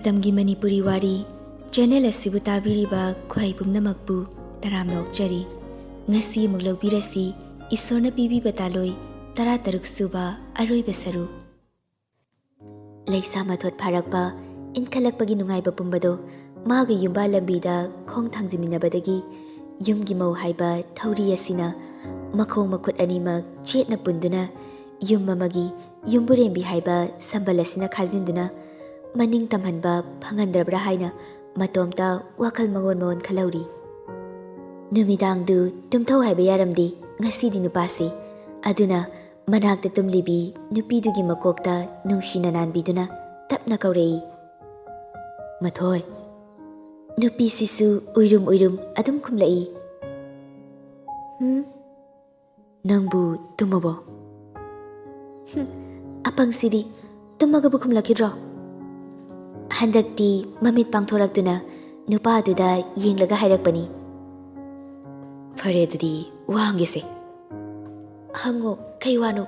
Matamgi Manipuri Wari channel asibu tabiriba khwai pumnamakpu taramna okchari ngasi amuk laubirasi Eshworna Pibiba Taloi 13 suba aroiba saru Laisa mathot pharakpa inkhalakpagi nungaiba pumbado maga yumba lambida khong thangjiminabadagi yumgi mau haiba thauri asina makhong makhut animak chetna punduna yum mamagi yumburembi haiba sambal asina khajinduna maning tamhanba phangandrabra haina matomta wakal mangon khalauri numidangdu tumthau haiba yaramdi ngasidi nupasi aduna manakta tumlibi nupidugi makokta nungshina nanbiduna tapna kaurei mathoi nupi sisu uirum adum khumlai nangbu tumabo apang sidi tumaga bu khumlakidro handakti mamit pangthoraktuna nupa aduda yenglaga hairakpani fare adudi wangese hango kai wanu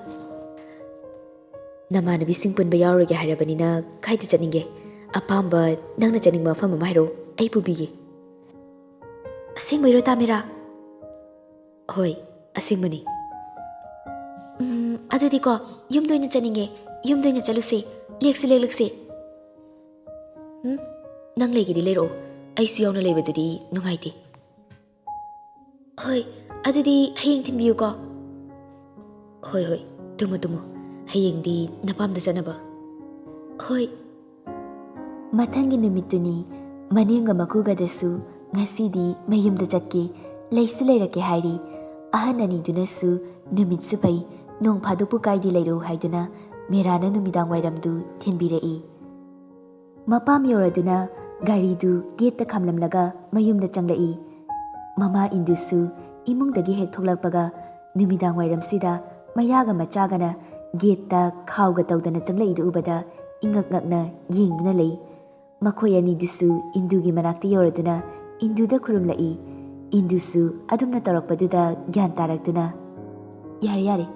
namanabi singpunba yaurage hairabanina kaida chaninge apamba nangna chaningba mafam ama hairo ai pubige asingbairo tamira hoi asingmani adudi ko yumdoina chaninge yumdoina chaluse leksu leklakse nang legidi lero aisu yauna lebadudi nungaite hoi adudi hayeng thinbiyu ko hoi tumu hayengdi napamda janaba hoi mathangi numituni maninga makugadasu ngasidi mayumda chatke leisu leirake hairi ahan anidunasu numitsu pai nong phadupu kaidi leiro haiduna merana numidang wairamdu thinbirei mapam yoraduna garidu gate khamlamlaga mayumda changlai mama indusu imungdagi hek thoklakpaga numidang wairamsida mayaga machagana gate ta khawga tawdana changlai du ubada ingakngakna yengduna lei makhoi ani dusu indugi manakti yoraduna induda khurumlai indusu adumna tarakpaduda gyan taraktuna yare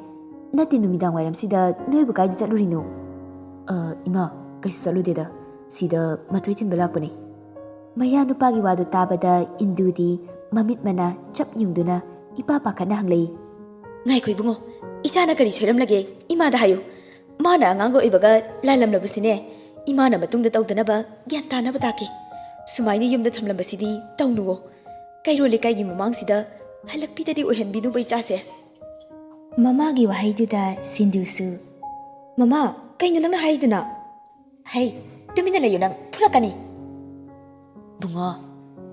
nati numidang wairamsida noibu kaidi chatlurino ima kaisu chaludeda sida mathoi thinba lakpani maya nupagi wadu tabada indudi mamit mana chap yungduna ipa pakhana hanglei ngai khoi bungo ichana kari soiramlage ima da hayo mana angango ibaga lalamlabusine ima na matungda tawdanaba gyan tanaba take sumaini yumda thamlambasidi tawnuwo kairo lekaigi mamang-sida halakpidadi ohenbinu bai chase mamagi wahaiduda sindusu mama kaino nangna haiduna hai tumina layo nang phurakani bungo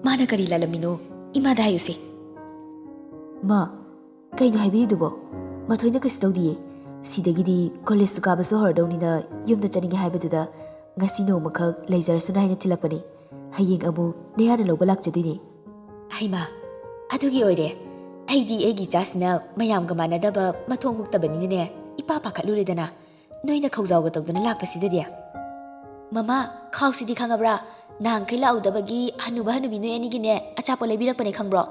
mana kari lalamino ima da hayuse ma kaino haibidubo mathoina kasu tawdiye sidagidi college sukabasu hordawnina yumda chaninge haibaduda ngasi nomakak leizarasuna haina thilakpani hayeng amu neyana lawba lakchadoine haima adugi oire aidi egi chasina mayamga manadaba mathong huktabanine ipa pakhatluredana noina khawjawga tawdana lakpasidadiya mama khawsidi khangabra nang khaila udabagi hanuba hanubi noi anigine achapo leibirakpane khangbro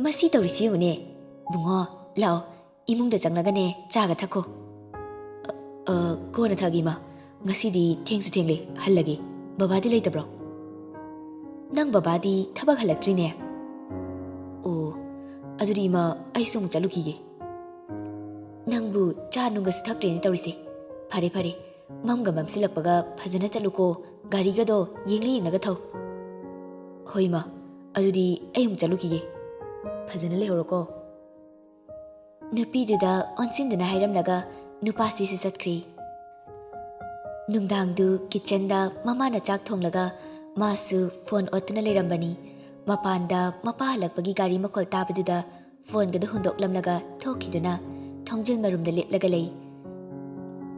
masi tawrisi yungune bungo lao imungda changnagane chaga thakho kona thagima ngasidi thengsu thengle hallagi babadi leitabro nang babadi thabak halaktrine o aduri ma aisung chalukige nangbu cha nunga suthaktrene tawrisi phare mamga mamsilakpaga phajana chaluko garigado yengnaga thau hoima adudi ayum chalukige phajana lehoroko nupiduda onsinduna hairamlaga nupasi su satkri nungdangdu kitchen-da mamana chak thonglaga masu phone otna lerambani mapanda mapa halakpagi gari makhol tabaduda phone gada hundoklamlaga thokiduna thongjil marumda leplaga lei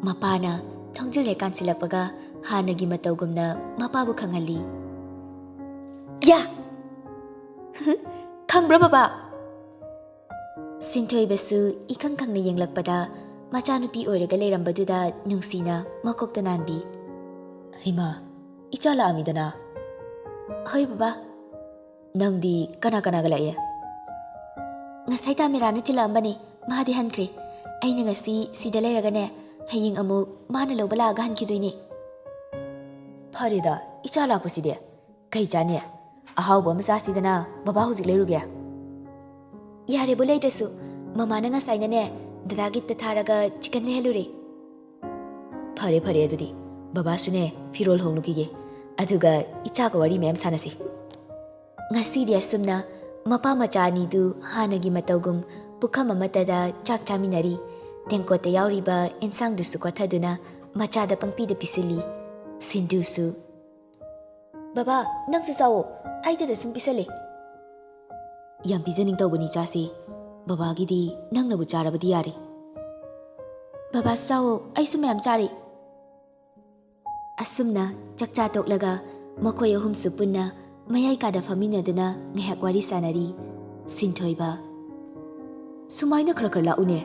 mapana thongjil he kansilakpaga hanagi matawgumna mapabu khangali ya khangbra baba singthoibasu ikangkhangna yenglakpada machanupi oiraga lerambaduda nungsina makokta nanbi hima ichala amidana hoi baba nangdi kana galaye ngasai tamirana thilambani mahadi hankre aina ngasi sida leragane haying amuk mana lawba laga hankidoine ꯐꯔꯦꯗ ꯏꯆꯥ ꯂꯥꯛꯄꯁꯤꯗꯤ ꯀꯩ ꯆꯥꯅꯤ ꯑꯍꯥꯎꯕ ꯑꯃ ꯆꯥꯁꯤꯗꯅ ꯕꯕꯥ ꯍꯧꯖꯤꯛ ꯂꯩꯔꯨꯒꯦ ꯌꯥꯔꯦꯕꯨ ꯂꯩꯇ꯭ꯔꯁꯨ ꯃꯃꯥꯅ ꯉꯁꯥꯏꯅꯅꯦ ꯗꯗꯥꯒꯤꯠꯇ ꯊꯥꯔꯒ ꯆꯤꯀꯟ ꯂꯩꯍꯜꯂꯨꯔꯦ ꯐꯔꯦ ꯐꯔꯦ ꯑꯗꯨꯗꯤ ꯕꯕꯥꯁꯨꯅꯦ ꯐꯤꯔꯣꯜ ꯍꯣꯡꯂꯨꯈꯤꯒꯦ ꯑꯗꯨꯒ ꯏꯆꯥꯒ ꯋꯥꯔꯤ ꯃꯌꯥꯝ ꯁꯥꯟꯅꯁꯤ ꯉꯁꯤꯗꯤ ꯑꯁꯨꯝꯅ ꯃꯄꯥ ꯃꯆꯥ ꯑꯅꯤꯗꯨ ꯍꯥꯟꯅꯒꯤ ꯃꯇꯧꯒꯨꯝ ꯄꯨꯈꯝ ꯑꯃꯠꯇꯗ ꯆꯥꯛ ꯆꯥꯃꯤꯟꯅꯔꯤ ꯇꯦꯡꯀꯣꯠꯇ ꯌꯥꯎꯔꯤꯕ ꯑꯦꯟꯁꯥꯡꯗꯨꯁꯨ ꯀꯣꯊꯗꯨꯅ ꯃꯆꯥꯗ ꯄꯪꯄꯤꯗ ꯄꯤꯁꯤꯜꯂꯤ ꯁꯤꯟꯙꯨꯁꯨ ꯕꯕꯥ ꯅꯪꯁꯨ ꯆꯥꯎꯋꯣ ꯑꯩꯗꯨꯗ ꯁꯨꯝ ꯄꯤꯁꯜꯂꯦ ꯌꯥꯝ ꯄꯤꯖꯅꯤꯡ ꯇꯧꯕꯅꯤ ꯆꯥꯁꯤ ꯕꯕꯥꯒꯤꯗꯤ ꯅꯪꯅꯕꯨ ꯆꯥꯔꯕꯗꯤ ꯌꯥꯔꯦ ꯕꯕꯥꯁꯨ ꯆꯥꯎꯋꯣ ꯑꯩꯁꯨ ꯃꯌꯥꯝ ꯆꯥꯔꯤ ꯑꯁꯨꯝꯅ ꯆꯥꯛꯆꯥ ꯇꯣꯛꯂꯒ ꯃꯈꯣꯏ ꯑꯍꯨꯝꯁꯨ ꯄꯨꯟꯅ ꯃꯌꯥꯏ ꯀꯥꯗ ꯐꯝꯃꯤꯟꯅꯗꯨꯅ ꯉꯥꯏꯍꯥꯛ ꯋꯥꯔꯤ ꯁꯥꯟꯅꯔꯤ ꯁꯤꯟꯊꯣꯏꯕ ꯁꯨꯃꯥꯏꯅ ꯈꯔ ꯈꯔ ꯂꯥꯛꯎꯅꯦ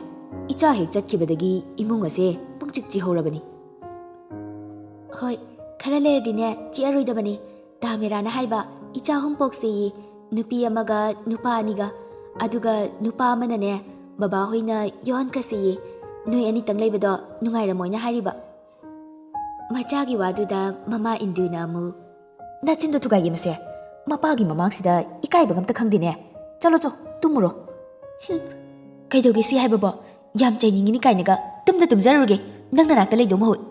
ꯏꯆꯥ ꯍꯦꯛ ꯆꯠꯈꯤꯕꯗꯒꯤ ꯏꯃꯨꯡ ꯑꯁꯦ ꯄꯨꯡꯆꯤꯛ ꯆꯤꯍꯧꯔꯕꯅꯤ ꯍꯣꯏ ꯈꯔ ꯂꯩꯔꯗꯤꯅꯦ ꯆꯤꯛꯑꯔꯣꯏꯗꯕꯅꯤ ꯇꯥꯃꯦꯔꯥꯅ ꯍꯥꯏꯕ ꯏꯆꯥ ꯑꯍꯨꯝ ꯄꯣꯛꯁꯦꯌꯦ ꯅꯨꯄꯤ ꯑꯃꯒ ꯅꯨꯄꯥ ꯑꯅꯤꯒ ꯑꯗꯨꯒ ꯅꯨꯄꯥ ꯑꯃꯅꯅꯦ ꯕꯕꯥ ꯍꯣꯏꯅ ꯌꯧꯍꯟꯈ꯭ꯔꯁꯦꯌꯦ ꯅꯣꯏ ꯑꯅꯤꯇꯪ ꯂꯩꯕꯗꯣ ꯅꯨꯡꯉꯥꯏꯔꯝꯃꯣꯏꯅ ꯍꯥꯏꯔꯤꯕ ꯃꯆꯥꯒꯤ ꯋꯥꯗꯨꯗ ꯃꯃꯥ ꯏꯟꯗꯨꯅ ꯑꯃꯨꯛ ꯅꯆꯤꯟꯗꯣ ꯊꯨꯒꯥꯏꯒꯦ ꯃꯁꯦ ꯃꯄꯥꯒꯤ ꯃꯃꯥꯡꯁꯤꯗ ꯏꯀꯥꯏꯕꯒ ꯑꯝꯇ ꯈꯪꯗꯦꯅꯦ ꯆꯠꯂꯣ ꯆꯣ ꯇꯨꯝꯃꯨꯔꯣ ꯀꯩꯗꯧꯒꯦ ꯁꯤ ꯍꯥꯏꯕꯕꯣ ꯌꯥꯝ ꯆꯩꯅꯤꯡꯉꯤꯅꯤ ꯀꯥꯏꯅꯒ ꯇꯨꯝꯖꯔꯨꯔꯒꯦ ꯅꯪ ꯅꯅꯥꯛꯇ ꯂꯩꯗꯧ ꯃꯍꯨꯠ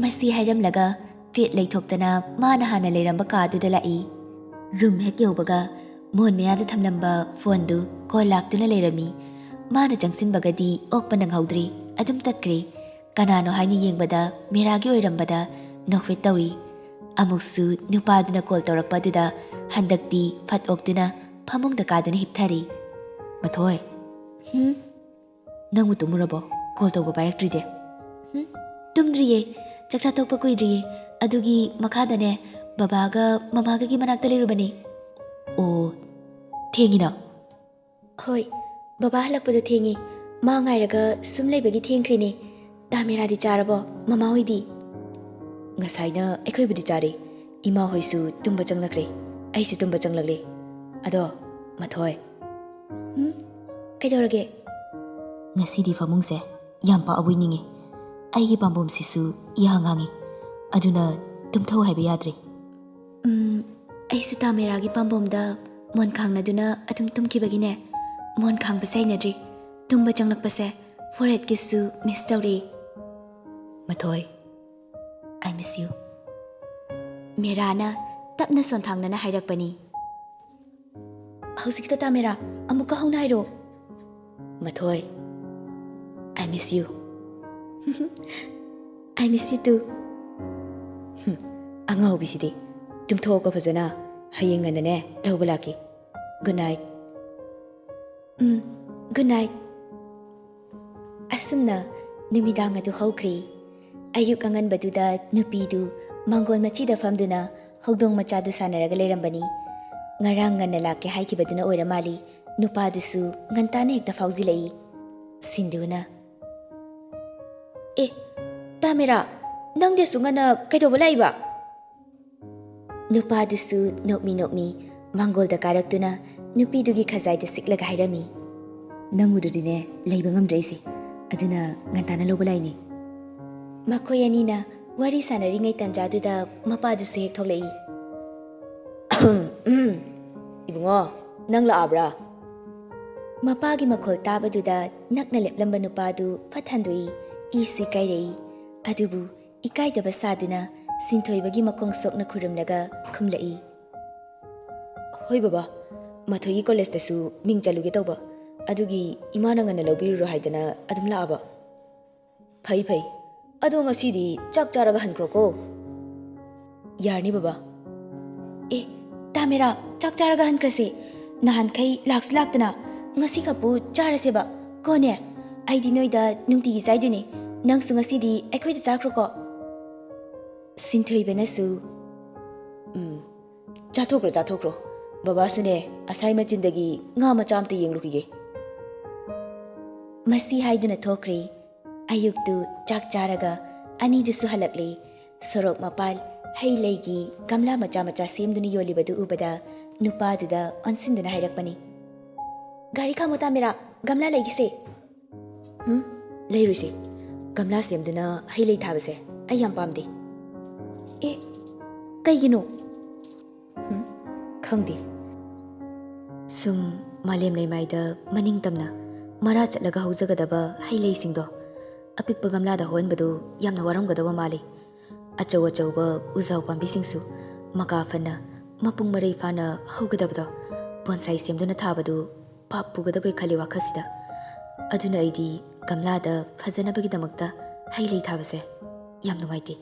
ꯃꯁꯤ ꯍꯥꯏꯔꯝꯂꯒ ꯐꯦꯠ ꯂꯩꯊꯣꯛꯇꯅ ꯃꯥꯅ ꯍꯥꯟꯅ ꯂꯩꯔꯝꯕ ꯀꯥꯗꯨꯗ ꯂꯥꯛꯏ ꯔꯨꯝ ꯍꯦꯛ ꯌꯧꯕꯒ ꯃꯣꯟ ꯃꯌꯥꯗ ꯊꯝꯂꯝꯕ ꯐꯣꯟꯗꯨ ꯀꯣꯜ ꯂꯥꯛꯇꯨꯅ ꯂꯩꯔꯝꯃꯤ ꯃꯥꯅ ꯆꯪꯁꯤꯟꯕꯒꯗꯤ ꯑꯣꯛꯄ ꯅꯪꯍꯧꯗ꯭ꯔꯤ ꯑꯗꯨꯝ ꯇꯠꯈ꯭ꯔꯦ ꯀꯅꯥꯅꯣ ꯍꯥꯏꯅ ꯌꯦꯡꯕꯗ ꯃꯦꯔꯥꯒꯤ ꯑꯣꯏꯔꯝꯕꯗ ꯅꯣꯛꯐꯦꯠ ꯇꯧꯔꯤ ꯑꯃꯨꯛꯁꯨ ꯅꯨꯄꯥꯗꯨꯅ ꯀꯣꯜ ꯇꯧꯔꯛꯄꯗꯨꯗ ꯍꯟꯗꯛꯇꯤ ꯐꯠ ꯑꯣꯛꯇꯨꯅ ꯐꯃꯨꯡꯗ ꯀꯥꯗꯨꯅ ꯍꯤꯞꯊꯔꯤ ꯃꯊꯣꯏ ꯅꯪꯕꯨ ꯇꯨꯝꯃꯨꯔꯕꯣ ꯀꯣꯜ ꯇꯧꯕ ꯄꯥꯏꯔꯛꯇ꯭ꯔꯤꯗꯦ ꯇꯨꯝꯗ꯭ꯔꯤꯌꯦ ꯆꯥꯛꯆꯥ ꯇꯣꯛꯄ ꯀꯨꯏꯗ꯭ꯔꯤꯌꯦ ꯑꯗꯨꯒꯤ ꯃꯈꯥꯗꯅꯦ ꯕꯕꯥꯒ ꯃꯃꯥꯒꯒꯤ ꯃꯅꯥꯛꯇ ꯂꯩꯔꯨꯕꯅꯦ ꯑꯣ ꯊꯦꯡꯉꯤꯅ ꯍꯣꯏ ꯕꯕꯥ ꯍꯜꯂꯛꯄꯗꯣ ꯊꯦꯡꯉꯤ ꯃꯥ ꯉꯥꯏꯔꯒ ꯁꯨꯝ ꯂꯩꯕꯒꯤ ꯊꯦꯡꯈ꯭ꯔꯤꯅꯦ ꯇꯥꯃꯦꯔꯥꯗꯤ ꯆꯥꯔꯕꯣ ꯃꯃꯥ ꯍꯣꯏꯗꯤ ꯉꯁꯥꯏꯅ ꯑꯩꯈꯣꯏꯕꯨꯗꯤ ꯆꯥꯔꯦ ꯏꯃꯥ ꯍꯣꯏꯁꯨ ꯇꯨꯝꯕ ꯆꯪꯂꯛꯈ꯭ꯔꯦ ꯑꯩꯁꯨ ꯇꯨꯝꯕ ꯆꯪꯂꯛꯂꯦ ꯑꯗꯣ ꯃꯊꯣꯏ ꯀꯩꯗꯧꯔꯒꯦ ꯉꯁꯤꯗꯤ ꯐꯃꯨꯡꯁꯦ ꯌꯥꯝ ꯄꯥꯛꯑꯕꯣꯏ ꯅꯤꯡꯉꯤ ꯑꯩꯒꯤ ꯄꯥꯝꯕꯣꯝꯁꯤꯁꯨ ꯏꯍꯥꯡ ꯍꯥꯡꯉꯤ ꯑꯗꯨꯅ ꯇꯨꯝꯊꯧ ꯍꯥꯏꯕ ꯌꯥꯗ꯭ꯔꯦ ꯑꯩꯁꯨ ꯇꯥꯃꯦꯔꯥꯒꯤ ꯄꯥꯝꯕꯣꯝꯗ ꯃꯣꯟ ꯈꯥꯡꯅꯗꯨꯅ ꯑꯗꯨꯝ ꯇꯨꯝꯈꯤꯕꯒꯤꯅꯦ ꯃꯣꯟ ꯈꯥꯡꯕꯁꯦ ꯍꯩꯅꯗ꯭ꯔꯤ ꯇꯨꯝꯕ ꯆꯪꯂꯛꯄꯁꯦ ꯐꯣꯔꯍꯦꯗꯀꯤꯁꯨ ꯃꯤꯁ ꯇꯧꯔꯦ ꯃꯊꯣꯏ ꯑꯥꯏ ꯃꯤꯁ ꯌꯨ ꯃꯦꯔꯥꯅ ꯇꯞꯅ ꯁꯣꯟꯊꯥꯡꯅꯅ ꯍꯥꯏꯔꯛꯄꯅꯤ ꯍꯧꯖꯤꯛꯇ ꯇꯥꯃꯦꯔꯥ ꯑꯃꯨꯛꯀ ꯍꯧꯅ ꯍꯥꯏꯔꯣ ꯃꯊꯣꯏ ꯑꯥꯏ ꯃꯤꯁ U I miss U two ꯑꯉꯥꯎꯕꯤꯁꯤꯗꯤ ꯇꯨꯝꯊꯣꯛꯑꯣꯀꯣ ꯐꯖꯅ ꯍꯌꯦꯡ ꯉꯟꯅꯅꯦ ꯂꯧꯕ ꯂꯥꯛꯀꯦ ꯒꯨꯗ ꯅꯥꯏꯠ ꯒꯨꯗ ꯅꯥꯏꯠ ꯑꯁꯨꯝꯅ ꯅꯨꯃꯤꯗꯥꯡ ꯑꯗꯨ ꯍꯧꯈ꯭ꯔꯦ ꯑꯌꯨꯛ ꯑꯉꯟꯕꯗꯨꯗ ꯅꯨꯄꯤꯗꯨ ꯃꯥꯡꯒꯣꯜ ꯃꯆꯤꯗ ꯐꯝꯗꯨꯅ ꯍꯧꯗꯣꯡ ꯃꯆꯥꯗꯨ ꯁꯥꯟꯅꯔꯒ ꯂꯩꯔꯝꯕꯅꯤ ꯉꯔꯥꯡ ꯉꯟꯅ ꯂꯥꯛꯀꯦ ꯍꯥꯏꯈꯤꯕꯗꯨꯅ ꯑꯣꯏꯔ ꯃꯥꯜꯂꯤ ꯅꯨꯄꯥꯗꯨꯁꯨ ꯉꯟꯇꯥꯅ ꯍꯦꯛꯇ ꯐꯥꯎꯖꯤꯜꯂꯛꯏ ꯁꯤꯟꯙꯨꯅ ꯇꯥꯃꯦꯔꯥ ꯅꯪꯗꯤ ꯑꯁꯨꯛ ꯉꯟꯅ ꯀꯩꯗꯧꯕ ꯂꯥꯛꯏꯕ ꯅꯨꯄꯥꯗꯨꯁꯨ ꯅꯣꯛꯃꯤ ꯅꯣꯛꯃꯤ ꯃꯥꯡꯒꯣꯜꯗ ꯀꯥꯔꯛꯇꯨꯅ ꯅꯨꯄꯤꯗꯨꯒꯤ ꯈꯖꯥꯏꯗ ꯁꯤꯛꯂꯒ ꯍꯥꯏꯔꯝꯃꯤ ꯅꯪꯕꯨꯗꯨꯗꯤꯅꯦ ꯂꯩꯕ ꯉꯝꯗ꯭ꯔꯩꯁꯦ ꯑꯗꯨꯅ ꯉꯟꯇꯥꯅ ꯂꯧꯕ ꯂꯥꯛꯏꯅꯦ ꯃꯈꯣꯏ ꯑꯅꯤꯅ ꯋꯥꯔꯤ ꯁꯥꯟꯅꯔꯤꯉꯩ ꯇꯥꯟꯖꯥꯗꯨꯗ ꯃꯄꯥꯗꯨꯁꯨ ꯍꯦꯛ ꯊꯣꯛꯂꯛꯏ ꯏꯕꯨꯡꯉꯣ ꯅꯪ ꯂꯥꯛꯑꯕ꯭ꯔꯥ ꯃꯄꯥꯒꯤ ꯃꯈꯣꯜ ꯇꯥꯕꯗꯨꯗ ꯅꯛꯅ ꯂꯦꯞꯂꯝꯕ ꯅꯨꯄꯥꯗꯨ ꯐꯠ ꯍꯟꯗꯣꯛꯏ ꯏꯁꯨ ꯏꯀꯥꯏꯔꯛꯏ ꯑꯗꯨꯕꯨ ꯏꯀꯥꯏꯗꯕ ꯁꯥꯗꯨꯅ ꯁꯤꯟꯊꯣꯏꯕꯒꯤ ꯃꯈꯣꯡ ꯁꯣꯛꯅ ꯈꯨꯔꯨꯝꯂꯒ ꯈꯨꯝꯂꯛꯏ ꯍꯣꯏ ꯕꯕꯥ ꯃꯊꯣꯏꯒꯤ ꯀꯣꯂꯦꯖꯇꯁꯨ ꯃꯤꯡ ꯆꯜꯂꯨꯒꯦ ꯇꯧꯕ ꯑꯗꯨꯒꯤ ꯏꯃꯥꯅ ꯉꯟꯅ ꯂꯧꯕꯤꯔꯨꯔꯣ ꯍꯥꯏꯗꯅ ꯑꯗꯨꯝ ꯂꯥꯛꯑꯕ ꯐꯩ ꯐꯩ ꯑꯗꯣ ꯉꯁꯤꯗꯤ ꯆꯥꯛ ꯆꯥꯔꯒ ꯍꯟꯈ꯭ꯔꯣꯀꯣ ꯌꯥꯔꯅꯤ ꯕꯕꯥ ꯇꯥꯃꯦꯔꯥ ꯆꯥꯛ ꯆꯥꯔꯒ ꯍꯟꯈ꯭ꯔꯁꯦ ꯅꯍꯥꯟꯈꯩ ꯂꯥꯛꯁꯨ ꯂꯥꯛꯇꯅ ꯉꯁꯤ ꯈꯛꯄꯨ ꯆꯥꯔꯁꯦꯕ ꯀꯣꯅꯦ ꯑꯩꯗꯤ ꯅꯣꯏꯗ ꯅꯨꯡꯇꯤꯒꯤ ꯆꯥꯏꯗꯨꯅꯦ ꯅꯪꯁꯨ ꯉꯁꯤꯗꯤ ꯑꯩꯈꯣꯏꯗ ꯆꯥꯈ꯭ꯔꯣꯀꯣ ꯁꯤꯟꯊꯣꯏꯕꯅꯁꯨ ꯆꯥꯊꯣꯛꯈ꯭ꯔꯣ ꯕꯕꯥꯁꯨꯅꯦ ꯑꯁꯥꯏ ꯃꯆꯤꯟꯗꯒꯤ ꯉꯥ ꯃꯆꯥ ꯑꯝꯇ ꯌꯦꯡꯂꯨꯈꯤꯒꯦ ꯃꯁꯤ ꯍꯥꯏꯗꯨꯅ ꯊꯣꯛꯈ꯭ꯔꯦ ꯑꯌꯨꯛꯇꯨ ꯆꯥꯛ ꯆꯥꯔꯒ ꯑꯅꯤꯗꯨꯁꯨ ꯍꯜꯂꯛꯂꯦ ꯁꯣꯔꯣꯛ ꯃꯄꯥꯟ ꯍꯩ ꯂꯩꯒꯤ ꯒꯝꯂꯥ ꯃꯆꯥ ꯃꯆꯥ ꯁꯦꯝꯗꯨꯅ ꯌꯣꯜꯂꯤꯕꯗꯨ ꯎꯕꯗ ꯅꯨꯄꯥꯗꯨꯗ ꯑꯣꯟꯁꯤꯟꯗꯨꯅ ꯍꯥꯏꯔꯛꯄꯅꯤ ꯒꯥꯔꯤ ꯈꯥꯝꯃꯣ ꯇꯥꯃꯦꯔꯥ ꯒꯝꯂꯥ ꯂꯩꯒꯤꯁꯦ ꯂꯩꯔꯨꯁꯦ ꯒꯝꯂꯥ ꯁꯦꯝꯗꯨꯅ ꯍꯩ ꯂꯩ ꯊꯥꯕꯁꯦ ꯑꯩ ꯌꯥꯝ ꯄꯥꯝꯗꯦ Kaygino? Khangdi. Sum malem leimaida maningtamna mara chatlaga haujagadaba hailei singdo apikpa gamlada hoinbadu yamna waramgadaba mali achau achauba uzau pambi singsu maka fana mapung marei fana haugadabdo bonsai semduna thabadu papugadaba khali wakhasida aduna aidi gamlada fajanabagi damakta hailei thabase yam nungaite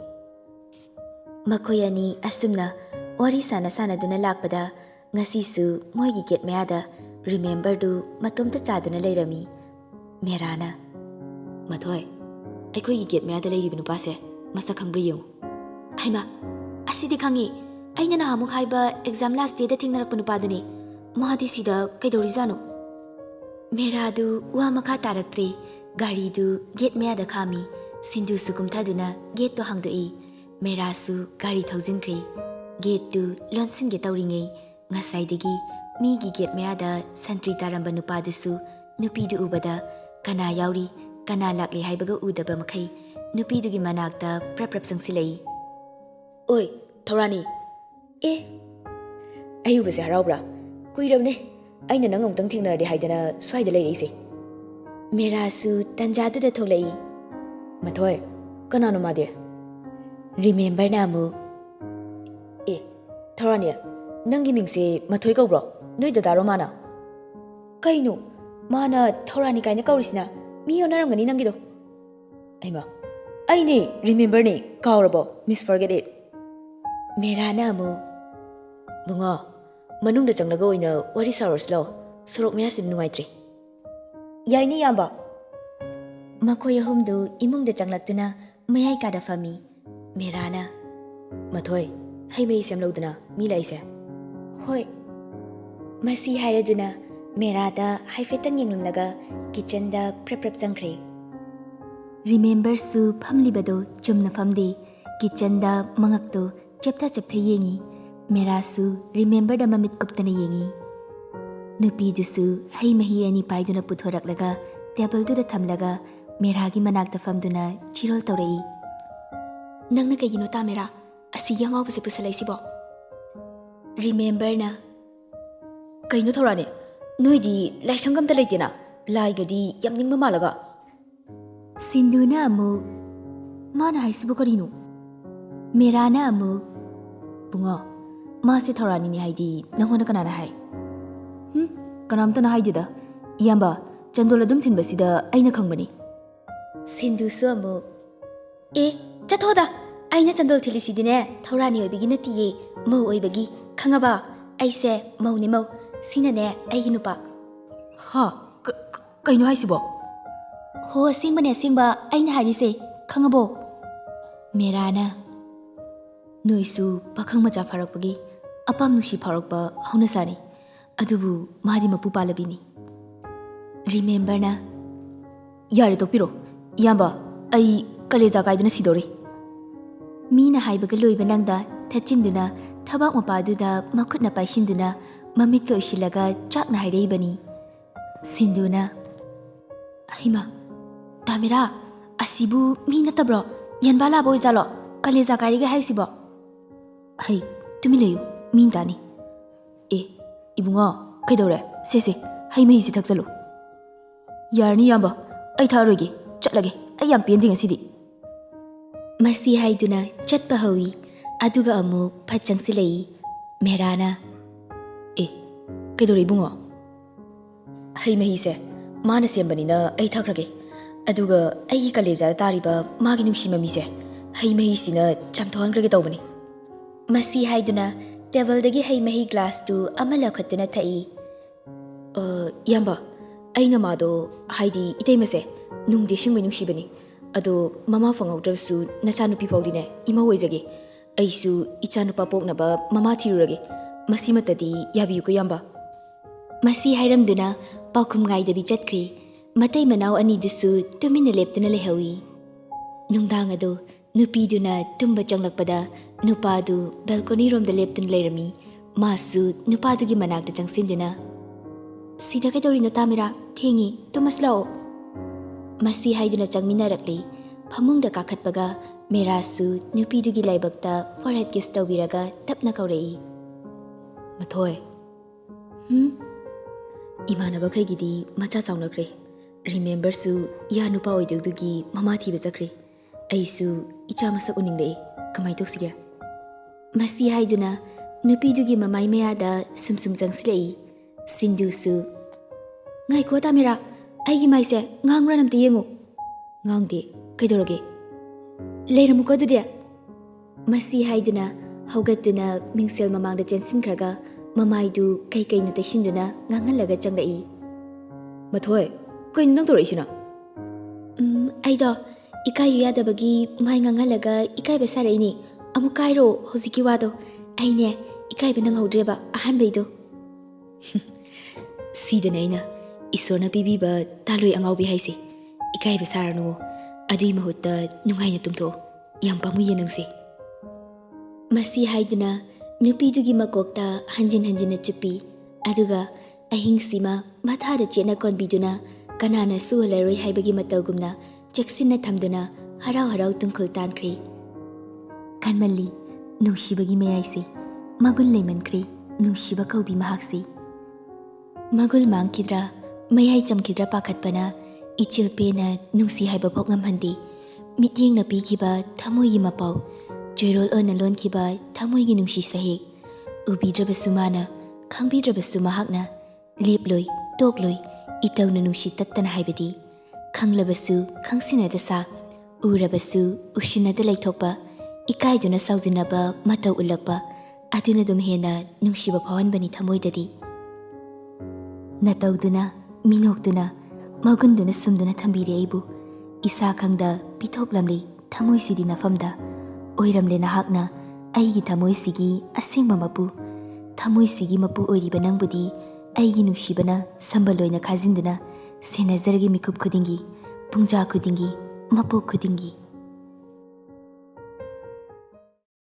makoyani asumna wari sana sana duna lakpada ngasisu moigi get meada remember du matomta chaduna leirami merana mathoi aikoi gi get meada leiri binu pase masa khangbri yung aima asidi khangi aina na hamuk haiba exam last day da thingnarak panu paduni mahadi sida kaidori jano mera du wa makha taraktre gari du get meada khami sindu sukum thaduna get to hangdoi mera su gari thaujinkre get tu lonsin ge tawringai ngasaidagi migi get meada santri taramba nupadusu nupidu ubada kana yauri kana lakle haibaga udaba makai nupidugi manakta praprap sangsilai oi thorani ayubase haraubra kuirabne aina nang amtang thengnardi haidana swaida leirisi merasu tanjadu da tholai mathoi kanano made remember namu thorani nangi mingse mathoi kaubro noi dadaro mana kaino mana thorani kaina kaurisina mi onaramgani nangido aima aini remember ne kaurabo misforget it merana amu bunga manungda changlaga oina wari saroslo sorok measim nuaitri yaini yamba makoy ahumdu imungda changlatuna mayai kada fami merana mathoi haimei semloduna mi laise hoi masi hairaduna merada haifetan yenglamlaga kitchen da prep changkhre remember su phamlibado chumna famdi kitchen da mangakto cheptha yengi mera su remember da mamit kuptana yengi nupi dusu hai mahi ani paiduna puthoraklaga table du da thamlaga mera gi manakta famduna chirol tawrei nangna kaygino ta mera asi yangaw base pusalai sibo remember na kaino thorane noidi laisangam ta leitena laigadi yamningma malaga sinduna amu mana haisibu karino merana amu bunga mase thorani ni haidi nangona kanana hai kanamta na haidida iyamba chandola dum thinbasida aina khangbani sindu su amu chathoda aina chandol thilisidine thorani oibigi natiye mau oibagi khangaba aise mauni mau sinane aigi nupa ha kaino haisibo ho singbane singba aina harise khangabo merana noisu pakhang macha farakpagi apam nushi farakpa hauna sani adubu madi mapu palabini remember na yare topiro yamba ai kaleja kaidana sidori mina haibaga loiba nangda thachinduna thabak mapaduda makhutna paisinduna mamit ka usilaga chakna haireibani sinduna ahima tamira asibu mina tabro yanbala boy jalo kaleja kairiga haisibo hai tumi leyu min tani ibunga kaidore sese hai mai si thakjalo yarni yamba ai tharoge chatlage ai yam pending asidi masi haiduna chatpa hawi aduga amu phachangsilei merana kaidore ibunga hai mai se mana sembanina ai thakrage aduga ai kaleja tariba magi nusi mami se hai mai sina chamthongrage tawbani masi haiduna table dagi hai mahi glass tu amala khatuna thai yamba aina mado haidi iteimase nungdi singwe nungsibani ado mama fangaudrasu nachanu pipawdine ima hoijage aisu ichanu papoknaba mama thirurage masimatadi yabiyu ko yamba masi hairamduna paukhum gaida bi chatkri matai manau ani dusu tumina leptuna lehawi nungdang ado nupiduna tumba changlakpada nupadu balcony rom da leptun leirami masu nupadu gi manakta changsinduna sida kai dorina tamira thengi tumaslao masi haiduna changminarakli phamungda kakhatpaga ꯃꯦꯔꯥꯁꯨ ꯅꯨꯄꯤꯗꯨꯒꯤ ꯂꯥꯏꯕꯛꯇ ꯐꯣꯔꯍꯦꯗ ꯀꯤꯁ ꯇꯧꯕꯤꯔꯒ ꯇꯞꯅ ꯀꯧꯔꯛꯏ꯫ ꯃꯊꯣꯏ꯫ ꯏꯃꯥꯟꯅꯕꯈꯩꯒꯤꯗꯤ ꯃꯆꯥ ꯆꯥꯎꯅꯈ꯭ꯔꯦ꯫ ꯔꯤꯃꯦꯝꯕꯔꯁꯨ ꯏꯌꯥ ꯅꯨꯄꯥ ꯑꯣꯏꯗꯧꯗꯨꯒꯤ ꯃꯃꯥ ꯊꯤꯕ ꯆꯠꯈ꯭ꯔꯦ꯫ ꯑꯩꯁꯨ ꯏꯆꯥ ꯃꯁꯛ ꯎꯅꯤꯡꯂꯛꯏ꯫ ꯀꯃꯥꯏ ꯇꯧꯁꯤꯒꯦ? ꯃꯁꯤ ꯍꯥꯏꯗꯨꯅ ꯅꯨꯄꯤꯗꯨꯒꯤ ꯃꯃꯥꯏ ꯃꯌꯥꯗ ꯁꯨꯝ ꯆꯪꯁꯤꯜꯂꯛꯏ꯫ ꯁꯤꯟꯗꯨꯁꯨ ꯉꯥꯏꯈꯣ ꯇꯥꯃꯦꯔꯥ, ꯑꯩꯒꯤ ꯃꯥꯏꯁꯦ ꯉꯥꯡꯕ꯭ꯔꯥ ꯑꯝꯇ ꯌꯦꯡꯉꯨ꯫ ꯉꯥꯡꯗꯦ, ꯀꯩꯗꯧꯔꯒꯦ? ꯂꯩꯔꯝꯃꯨꯀꯣ ꯑꯗꯨꯗꯤ꯫ ꯃꯁꯤ ꯍꯥꯏꯗꯨꯅ ꯍꯧꯒꯠꯇꯨꯅ ꯃꯤꯡꯁꯦꯜ ꯃꯃꯥꯡꯗ ꯆꯦꯟꯁꯤꯟꯈ꯭ꯔꯒ ꯃꯃꯥꯏꯗꯨ ꯀꯩꯅꯣ ꯇꯩꯁꯤꯟꯗꯨꯅ ꯉꯥꯡꯍꯜꯂꯒ ꯆꯪꯂꯛꯏ꯫ ꯃꯊꯣꯏ, ꯀꯩꯅꯣ ꯅꯪ ꯇꯧꯔꯛꯏꯁꯤꯅ? ꯑꯩꯗꯣ ꯏꯀꯥꯏꯌꯨ ꯌꯥꯗꯕꯒꯤ ꯃꯥꯏ ꯉꯥꯡꯍꯜꯂꯒ ꯏꯀꯥꯏꯕ ꯁꯥꯔꯛꯏꯅꯤ꯫ ꯑꯃꯨꯛ ꯀꯥꯏꯔꯣ ꯍꯧꯖꯤꯛꯀꯤ ꯋꯥꯗꯣ꯫ ꯑꯩꯅꯦ ꯏꯀꯥꯏꯕ ꯅꯪꯍꯧꯗ꯭ꯔꯦꯕ ꯑꯍꯥꯟꯕꯩꯗꯣ꯫ ꯁꯤꯗꯅ ꯑꯩꯅ ꯏꯁꯣꯔꯅ ꯄꯤꯕꯤꯕ ꯇꯥꯂꯣꯏ ꯑꯉꯥꯎꯕꯤ ꯍꯥꯏꯁꯦ꯫ ꯏꯀꯥꯏꯕ ꯁꯥꯔꯅꯨ, ꯑꯗꯨꯏ ꯃꯍꯨꯠꯇ ꯅꯨꯡꯉꯥꯏꯅ ꯇꯨꯝꯊꯣꯛꯑꯣ꯫ ꯌꯥꯝ ꯄꯥꯝꯃꯨꯏꯌꯦ ꯅꯪꯁꯦ꯫ ꯃꯁꯤ ꯍꯥꯏꯗꯨꯅ ꯅꯨꯄꯤꯗꯨꯒꯤ ꯃꯀꯣꯛꯇ ꯍꯟꯖꯤꯟ ꯍꯟꯖꯤꯟꯅ ꯆꯨꯞꯄꯤ꯫ ꯑꯗꯨꯒ ꯑꯍꯤꯡꯁꯤꯃ ꯃꯊꯥꯗ ꯆꯦꯠꯅ ꯀꯣꯟꯕꯤꯗꯨꯅ ꯀꯅꯥꯅꯁꯨ ꯎꯍꯜꯂꯔꯣꯏ ꯍꯥꯏꯕꯒꯤ ꯃꯇꯧꯒꯨꯝꯅ ꯆꯦꯛꯁꯤꯟꯅ ꯊꯝꯗꯨꯅ ꯍꯔꯥꯎ ꯍꯔꯥꯎ ꯇꯨꯡꯈꯨꯜ ꯇꯥꯟꯈ꯭ꯔꯦ꯫ ꯀꯟꯃꯜꯂꯤ ꯅꯨꯡꯁꯤꯕꯒꯤ ꯃꯌꯥꯏꯁꯦ, ꯃꯒꯨꯟ ꯂꯩꯃꯟꯈ꯭ꯔꯦ ꯅꯨꯡꯁꯤꯕ ꯀꯧꯕꯤ ꯃꯍꯥꯛꯁꯦ꯫ ꯃꯒꯨꯜ ꯃꯥꯡꯈꯤꯗ꯭ꯔꯥ, ꯃꯌꯥꯏ ꯆꯝꯈꯤꯗ꯭ꯔꯥ ꯄꯥꯈꯠꯄꯅ ꯏꯆꯤꯜ ꯄꯦꯅ ꯅꯨꯡꯁꯤ ꯍꯥꯏꯕ ꯐꯥꯎ ꯉꯝꯍꯟꯗꯦ꯫ ꯃꯤꯠꯌꯦꯡꯅ ꯄꯤꯈꯤꯕ ꯊꯃꯣꯏꯒꯤ ꯃꯄꯥꯎ, ꯆꯣꯏꯔꯣꯜ ꯑꯣꯏꯅ ꯂꯣꯟꯈꯤꯕ ꯊꯃꯣꯏꯒꯤ ꯅꯨꯡꯁꯤ ꯁꯍꯦꯛ, ꯎꯕꯤꯗ꯭ꯔꯕꯁꯨ ꯃꯥꯅ, ꯈꯪꯕꯤꯗ꯭ꯔꯕꯁꯨ ꯃꯍꯥꯛꯅ, ꯂꯦꯞꯂꯣꯏ ꯇꯣꯛꯂꯣꯏ ꯏꯇꯧꯅ ꯅꯨꯡꯁꯤ ꯇꯠꯇꯅ ꯍꯥꯏꯕꯗꯤ, ꯈꯪꯂꯕꯁꯨ ꯈꯪꯁꯤꯟꯅꯗ ꯁꯥ, ꯎꯔꯕꯁꯨ ꯎꯁꯤꯟꯅꯗ ꯂꯩꯊꯣꯛꯄ, ꯏꯀꯥꯏꯗꯨꯅ ꯁꯥꯎꯖꯤꯟꯅꯕ ꯃꯇꯧ ꯎꯠꯂꯛꯄ, ꯑꯗꯨꯅ ꯑꯗꯨꯝ ꯍꯦꯟꯅ ꯅꯨꯡꯁꯤꯕ ꯐꯥꯎꯍꯟꯕꯅꯤ ꯊꯃꯣꯏꯗꯗꯤ꯫ ꯅꯇꯧꯗꯨꯅ, ꯃꯤꯅꯣꯛꯇꯨꯅ, ꯃꯒꯨꯟꯗꯨꯅ ꯁꯨꯝꯗꯨꯅ ꯊꯝꯕꯤꯔꯦ ꯑꯩꯕꯨ ꯏꯁꯥ ꯈꯪꯗ ꯄꯤꯊꯣꯛꯂꯝꯂꯤ ꯊꯃꯣꯏꯁꯤꯗꯤ ꯅꯐꯝꯗ꯫ ꯑꯣꯏꯔꯝꯂꯦ ꯅꯍꯥꯛꯅ ꯑꯩꯒꯤ ꯊꯃꯣꯏꯁꯤꯒꯤ ꯑꯁꯦꯡꯕ ꯃꯄꯨ꯫ ꯊꯃꯣꯏꯁꯤꯒꯤ ꯃꯄꯨ ꯑꯣꯏꯔꯤꯕ ꯅꯪꯕꯨꯗꯤ ꯑꯩꯒꯤ ꯅꯨꯡꯁꯤꯕꯅ ꯁꯝꯕꯜ ꯑꯣꯏꯅ ꯈꯥꯖꯤꯟꯗꯨꯅ ꯁꯦꯟꯅꯖꯔꯒꯦ ꯃꯤꯀꯨꯞ ꯈꯨꯗꯤꯡꯒꯤ, ꯄꯨꯡꯖꯥ ꯈꯨꯗꯤꯡꯒꯤ, ꯃꯄꯣꯛ ꯈꯨꯗꯤꯡꯒꯤ꯫